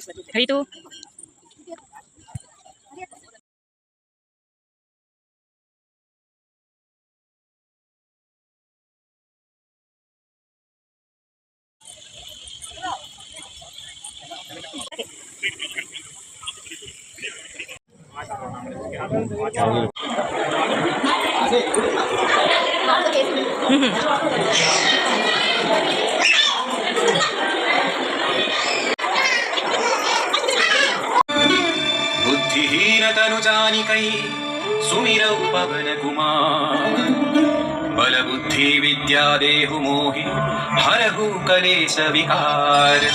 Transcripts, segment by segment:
Hari tu. बुद्धिहीन तनु जानिकै सुमिरौ पवन कुमार बल बुद्धि विद्या देहु मोहि हरहु कलेश विकार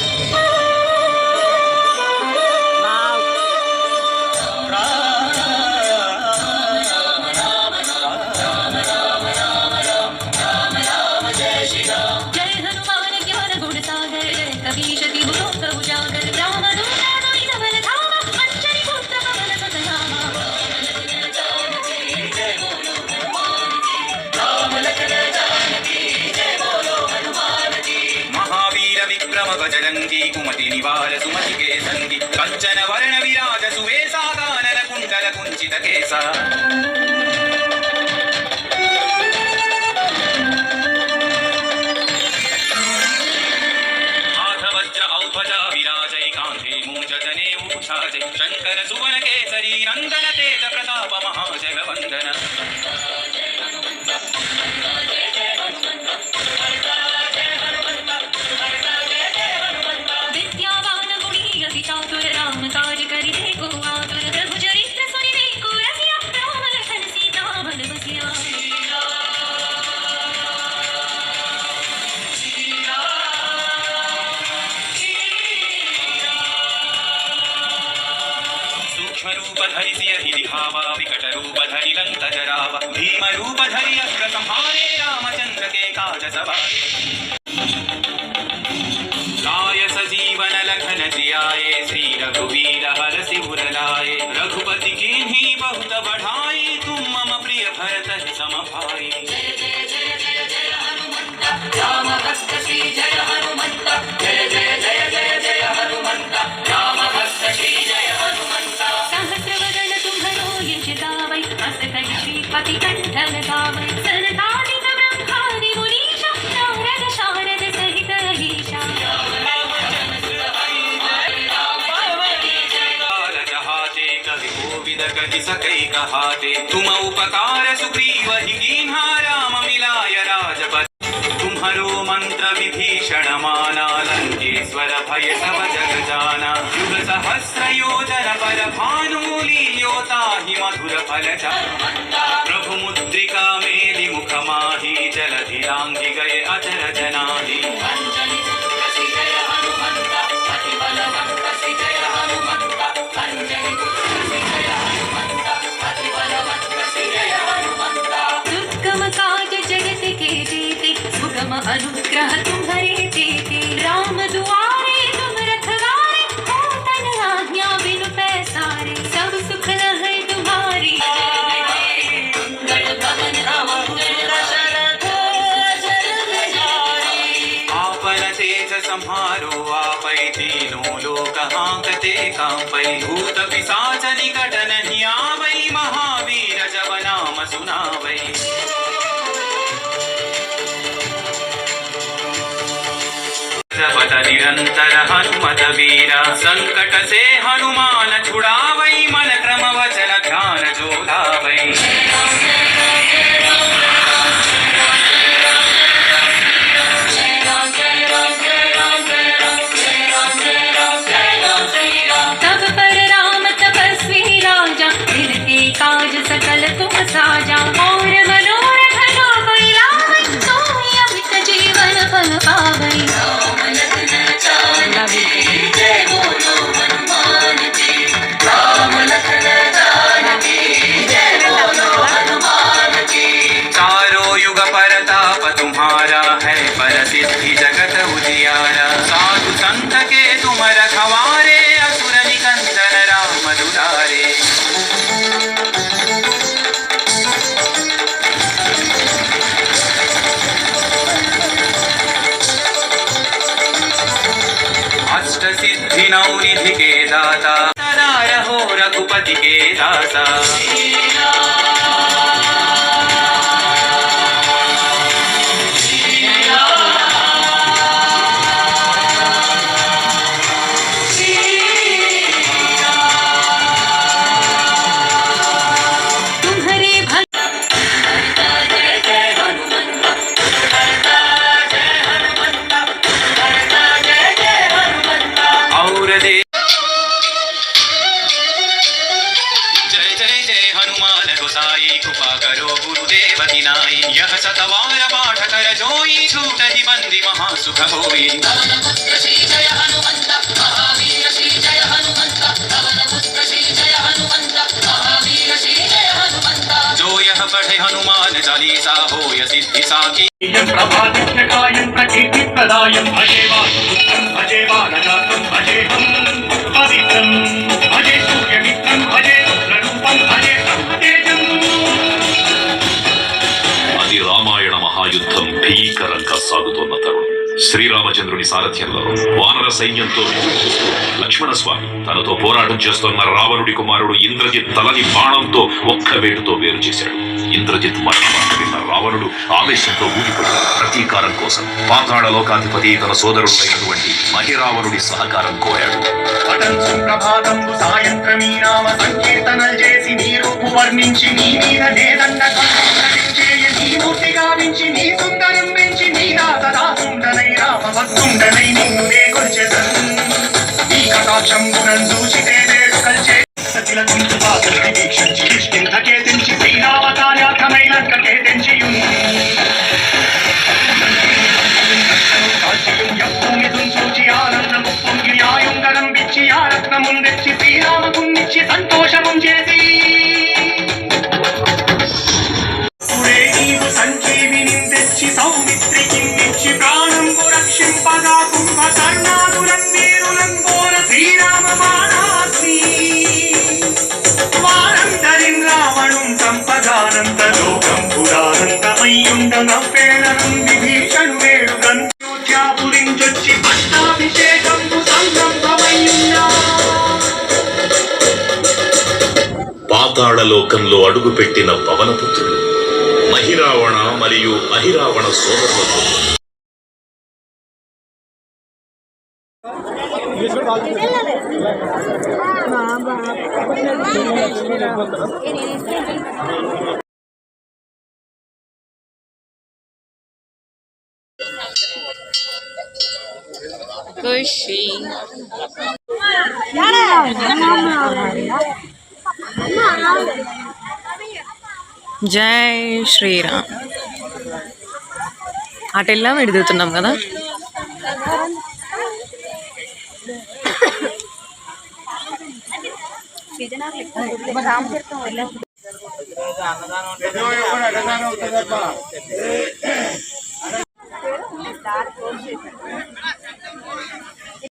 गजरंगी कुमति निवार सुमति के संगी कंचन वर्ण विराज सुवेशा कानन कुंडल कुंचित केसा हाथ वज्र औध्वजा विराजै कांधे मूंज जने ऊषाजै शंकर सुवन केसरी नंदन तेज प्रताप महाजगवंदन रूप धरि सियहि दिखावा विकट रूप धरि लंक जरावा भीम रूप धरि अस्त्र संहारे रामचंद्र के काज सवारे लाय सजीवन लखन जियाए श्री रघुवीर हरषि उर लाए रघुपति कीन्ही बहुत बढ़ाई तुम मम प्रिय भरत सम भाई जय जय जय जय जय हनुमंत राम भक्त श्री जय हनुमंत जय जय जय जय जय हनुमंत राम भक्त श्री जय हनुमंत सहस्रवदन तुम्हरो यश गावै अस कहि श्रीपति कंठ लगावै सनकादिक ब्रह्मादि मुनीश नारद शारद सहित अहीशा कहि सकै कहाते तुम उपकार सुग्रीव ही कीन्हा राम मिलाय राजपद तुम्हरो मंत्र विभीषण माना लंकेश्वर भय सब जग जाना युग सहस्र योजन पर भानु लील्योता हि मधुर फल प्रभु मुद्रिका मेलि मुख माहि जलधि लांघि गए अचर जनाहि अनुग्रह तुम्हारे देते राम दुआरे तुम रखवारे हो तन आज्ञा बिनु पैसारे सब सुख है तुम्हारी आपन तेज संहारो आपै तीनों लोक हांकते कांपै भूत पिशाच निकट नहीं आवै महावीर जब नाम सुनावै जपत निरंतर हनुमत वीरा संकट से हनुमान छुड़ावै मन क्रम वचन ध्यान जो लावै तब पर राम तपस्वी राजा दिल के काज सकल तुम साजा और मनोरथ जो कोई लावै सोई अमित जीवन फल पावै जय बोलो हनुमान जी राम लखन विलासा यह सतवार पाठ कर जोई छूट ही बंदी महासुख होई पवन पुत्र श्री जय हनुमंत महावीर श्री जय हनुमंत पवन पुत्र श्री जय हनुमंत महावीर श्री जय हनुमंत जो यह पढ़े हनुमान चालीसा होय सिद्धि साखी प्रभादित्यकायं प्रकीर्तिप्रदायं भजे वासुपुत्रं भजे बालजातं भजेऽहं पवित्रं भजे सूर्यमित्रं भजे रुद्ररूपं भजे ब्रह्मतेजम् అది రామాయణ మహాయుద్ధం భీకరంగా సాగుతోన్న తరుణం. శ్రీరామచంద్రుని సారథ్యంలో వానర సైన్యంతో విజృంభిస్తూ లక్ష్మణస్వామి తనతో పోరాటం చేస్తున్న రావణుడి కుమారుడు ఇంద్రజిత్ తలని బాణంతో ఒక్క వేటుతో వేరు చేశాడు. ఇంద్రజిత్ మరణమాట విన్న రావణుడు ఆవేశంతో ఊగిపడి ప్రతీకారం కోసం పాతాళ లోకాధిపతి తన సోదరుడైనటువంటి మహిరావణుడి సహకారం కోరాడు. ప్రభాతంబు సాయంత్రమీ నామ సంకీర్తనలు చేసి నీ రూపు వర్ణించి నీ మీద నేదన్న నీ మూర్తి గావించి నీ సుందరం పెంచి నీ దాసదాసుండనై రామ భక్తుండనై నిన్ను నే కొల్చెదన్ నీ కటాక్షం గుణం చూచితే వేడుకల్ చే సతిలకుంటు బాధల్ని వీక్షించి కిష్కింధకే తెంచి శ్రీరామకార్యార్థమై లంకకే తెంచియున్ చూచి ఆనందము పొంగి ఆయుంగరం విచ్చి ఆ రత్నమున్ తెచ్చి శ్రీరామకున్నిచ్చి సంతోషము చేసి సంజీవిని తెచ్చి సౌమిత్రికి ప్రాణంబు రక్షింపగా కుంభకర్ణాదులం వీరులం కోర శ్రీరామ బాణాగ్ని వారందరిన్ రావణుం సంపదానంత లోకం పురానందమయ్యుండ నవ్వేళనం విభీషణు వేడుకన్ అయోధ్యాపురించొచ్చి పట్టాభిషేకంబు సంరంభమయ్యున్నా పాతాళ లోకంలో అడుగుపెట్టిన పవనపుత్రుడు మహిరావణ మరియు అహిరావణ సోదరులతో ఖుషి జై శ్రీరామ్. అటు వెళ్ళాం ఇటు దిగుతున్నాం కదా. అన్నదానం